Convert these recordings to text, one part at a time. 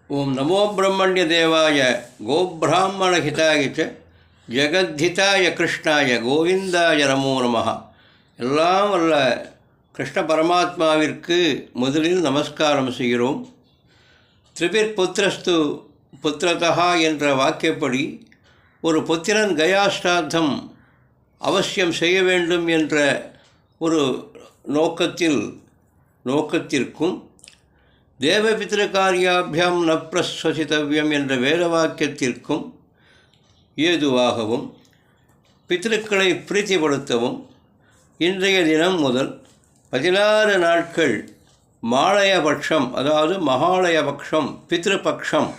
ஓம் நமோ பிரம்மண்ய தேவாய கோபிராமணஹிதாய ச ஜெகத்ஹிதாய கிருஷ்ணாய கோவிந்தாய நமோ நமஹ. எல்லாம் வல்ல கிருஷ்ண பரமாத்மாவிற்கு முதலில் நமஸ்காரம் செய்கிறோம். திரிபிர் புத்திரஸ்து புத்திரதா என்ற வாக்கியப்படி ஒரு புத்திரன் கயாஸ்ராத்தம் அவசியம் செய்ய வேண்டும் என்ற ஒரு நோக்கத்திற்கும் தேவபித்ருகாரியாபியாம் ந பிரஸ்வசித்தவ்யம் என்ற வேத வாக்கியத்திற்கும் ஏதுவாகவும் பித்ருக்களை பிரீத்திப்படுத்தவும் இன்றைய தினம் முதல் 16 நாட்கள் மாலயபக்ஷம், அதாவது மகாலயபக்ஷம், பித்ருபக்ஷம்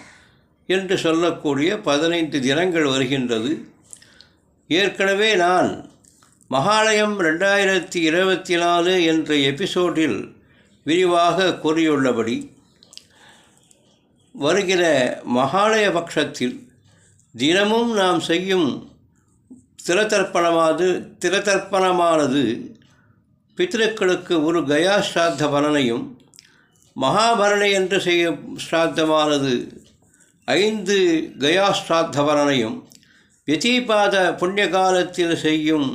என்று சொல்லக்கூடிய 15 தினங்கள் வருகின்றது. ஏற்கனவே நான் மகாலயம் 2024 என்ற எபிசோடில் விரிவாக கூறியுள்ளபடி வருகிற மகாலய பட்சத்தில் தினமும் நாம் செய்யும் திரதர்ப்பணமானது பித்ருக்களுக்கு ஒரு கயா ஸ்ராத்த பலனையும், மகாபரணை என்று செய்யும் ஸ்ராத்தமானது 5 கயா ஸ்ராத்த பலனையும், யதீபாத புண்ணிய காலத்தில் செய்யும்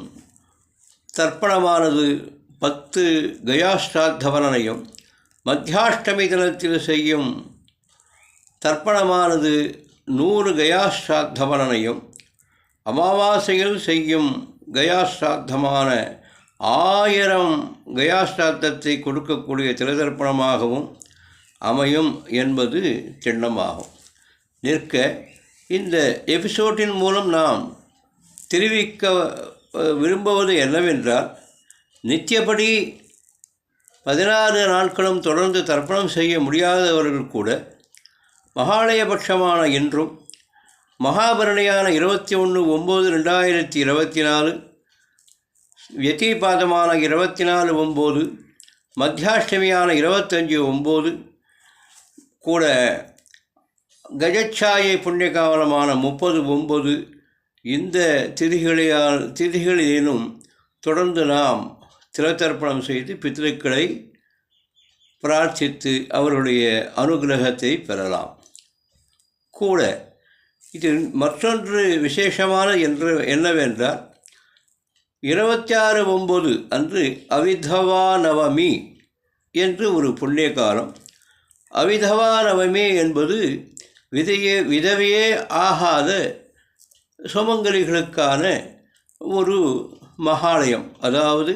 தர்ப்பணமானது 10 கயா ஸ்ராத்த பலனையும், மத்தியாஷ்டமி தினத்தில் செய்யும் தர்ப்பணமானது 100 கயா ஸ்ராத்த பலனையும், அமாவாசையில் செய்யும் கயா ஸ்ராத்தமான 1000 கயா ஸ்ராத்தத்தை கொடுக்கக்கூடிய திரதர்ப்பணமாகவும் அமையும் என்பது திண்ணமாகும். நிற்க இந்த எபிசோடின் மூலம் நாம் தெரிவிக்க விரும்புவது என்னவென்றால், நித்தியப்படி 16 நாட்களும் தொடர்ந்து தர்ப்பணம் செய்ய முடியாதவர்கள் கூட மகாலயபட்சமான இன்றும், மகாபரணியான 21/9/2024, யதீபாதமான 24/9, மத்தியாஷ்டமியான 25/9 கூட, கஜச்சாயை புண்ணியகாலமான 30/9 இந்த திதிகளிலும் தொடர்ந்து நாம் திரதர்ப்பணம் செய்து பித்ருக்களை பிரார்த்தித்து அவர்களுடைய அனுகிரகத்தை பெறலாம். கூட இதில் மற்றொன்று விசேஷமான என்னவென்றால், 26/9 அன்று அவிதவா நவமி என்று ஒரு புண்ணிய காலம். அவிதவா நவமி என்பது விதவையே ஆகாத சுமங்கலிகளுக்கான ஒரு மகாலயம், அதாவது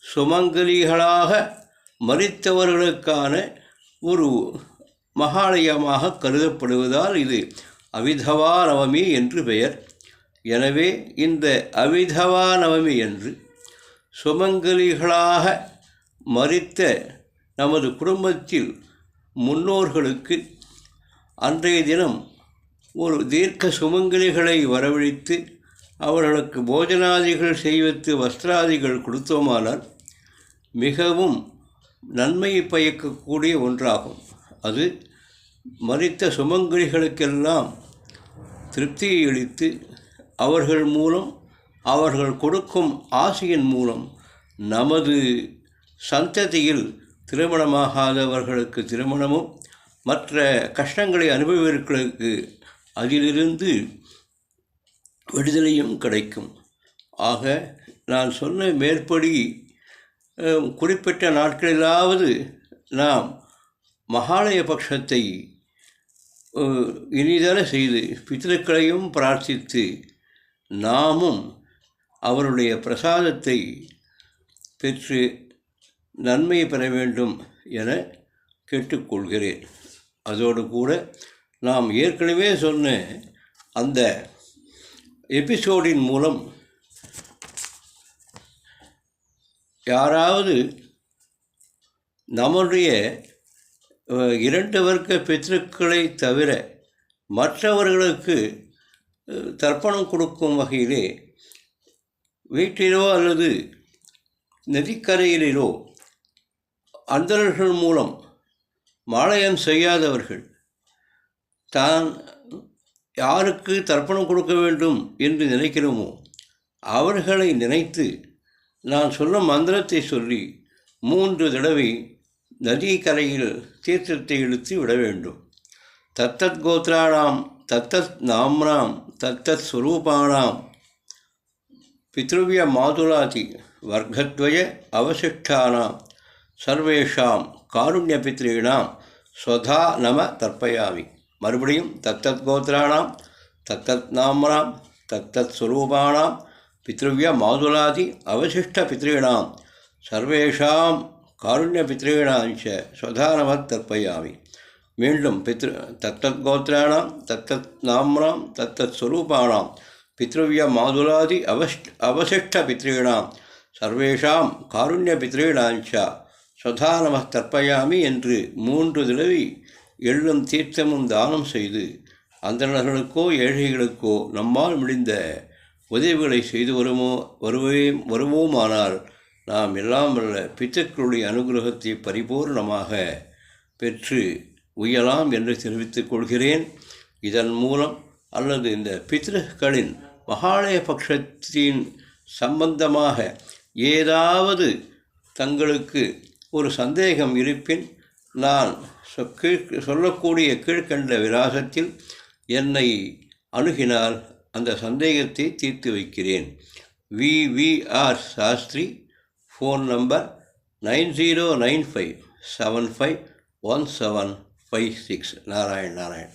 சுமங்கலிகளாக மரித்தவர்களுக்கான ஒரு மகாலயமாக கருதப்படுவதால் இது அவிதவா நவமி என்று பெயர். எனவே இந்த அவிதவா நவமி என்று சுமங்கலிகளாக மரித்த நமது குடும்பத்தில் முன்னோர்களுக்கு அன்றைய தினம் ஒரு தீர்க்க சுமங்கலிகளை வரவழைத்து அவர்களுக்கு போஜனாதிகள் செய்வித்து வஸ்திராதிகள் கொடுத்தோமானால் மிகவும் நன்மையை பயக்கக்கூடிய ஒன்றாகும். அது மரித்த சுமங்கலிகளுக்கெல்லாம் திருப்தியை அளித்து அவர்கள் மூலம், அவர்கள் கொடுக்கும் ஆசையின் மூலம் நமது சந்ததியில் திருமணமாகாதவர்களுக்கு திருமணமும், மற்ற கஷ்டங்களை அனுபவிப்பவர்களுக்கு அதிலிருந்து விடுதலையும் கிடைக்கும். ஆக நான் சொன்ன மேற்படி குறிப்பிட்ட நாட்களிலாவது நாம் மகாலய பட்சத்தை இனிதர செய்து பித்ருக்களையும் பிரார்த்தித்து நாமும் அவருடைய பிரசாதத்தை பெற்று நன்மை பெற வேண்டும் என கேட்டுக்கொள்கிறேன். அதோடு கூட நாம் ஏற்கனவே சொன்ன அந்த எபிசோடின் மூலம் யாராவது நம்முடைய 2 வர்க்க பித்ருக்களை தவிர மற்றவர்களுக்கு தர்ப்பணம் கொடுக்கும் வகையிலே வீட்டிலோ அல்லது நதிக்கரையிலோ அந்தணர்கள் மூலம் மாலயம் செய்யாதவர்கள் தான் யாருக்கு தர்ப்பணம் கொடுக்க வேண்டும் என்று நினைக்கிறோமோ அவர்களை நினைத்து நான் சொல்லும் மந்திரத்தை சொல்லி 3 தடவை நதிக்கரையில் தீர்த்தத்தை இழுத்து விட வேண்டும். தத்தத் கோத்ராணாம் தத்தத் நாம்னாம் தத்தத் ஸ்வரூபாணாம் பித்ருவிய மாதுலாதி வர்க்கத்வய அவசிஷ்டானாம் சர்வேஷாம் காருண்ய பித்ரீணாம் ஸ்வதா நம தர்ப்பயாமி. மறுபடியும் தத்தத் கோத்ராணாம் தத்தத் நாம்னாம் தத்தத் ஸ்வரூபாணாம் பித்ருவிய மாதுலாதி அவசிஷ்ட பித்ரீணாம் சர்வேஷாம் காருண்ய பித்ரீணாஞ்ச ஸ்வதா நம தர்ப்பயாமி. மீண்டும் தத்தத் கோத்ராணாம் தத்தத் நாம்னாம் தத்தத் ஸ்வரூபாணாம் பித்ருவிய மாதுலாதி அவசிஷ்ட பித்ரீணாம் சர்வேஷாம் காருண்ய பித்ரீணாஞ்ச ஸ்வதா நம தர்ப்பயாமி என்று 3 தடவை எள்ளும் தீர்த்தமும் தானம் செய்து அந்தணர்களுக்கோ ஏழைகளுக்கோ நம்மால் முடிந்த உதவிகளை செய்து வருவோமானால் நாம் எல்லாம் வல்ல பித்தர்களுடைய அனுகிரகத்தை பரிபூர்ணமாக பெற்று உயலாம் என்று தெரிவித்துக் கொள்கிறேன். இதன் மூலம் அல்லது இந்த பித்ருக்களின் மகாலய பட்சத்தின் சம்பந்தமாக ஏதாவது தங்களுக்கு ஒரு சந்தேகம் இருப்பின் நான் சொல்லக்கூடிய கீழ்கண்ட விலாசத்தில் என்னை அணுகினால் அந்த சந்தேகத்தை தீர்த்து வைக்கிறேன். VVR Sastri, phone number 9095751756. Narayan.